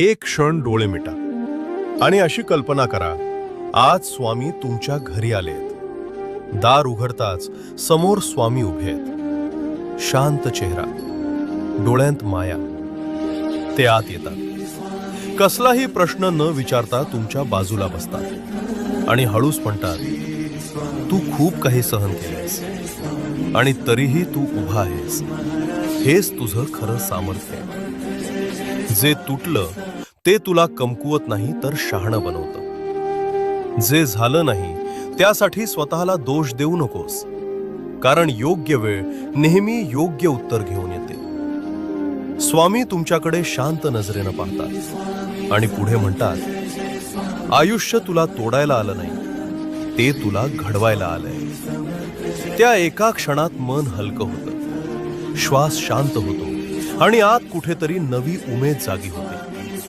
एक क्षण डोळे मिटा आणि अशी कल्पना करा, आज स्वामी तुमच्या घरी आलेत. दार उघडताच समोर स्वामी उभे आहेत. शांत चेहरा, डोळ्यांत माया. ते आत येतात. कसलाही प्रश्न न विचारता तुमच्या बाजूला बसतात आणि हळूच म्हणतात, तू खूप काही सहन केलेस आणि तरीही तू उभा आहेस. हेच तुझं खरं सामर्थ्य आहे. जे तुटलं ते तुला कमकुवत नाही तर शहाणं बनवतं. जे झालं नाही त्यासाठी स्वतःला दोष देऊ नकोस, कारण योग्य वेळ नेहमी योग्य उत्तर घेऊन येते. स्वामी तुमच्याकडे शांत नजरेनं पाहतात आणि पुढे म्हणतात, आयुष्य तुला तोडायला आलं नाही, ते तुला घडवायला आलंय. त्या एका क्षणात मन हलकं होतं, श्वास शांत होतो आणि आत कुठेतरी नवी उमेद जागी होते.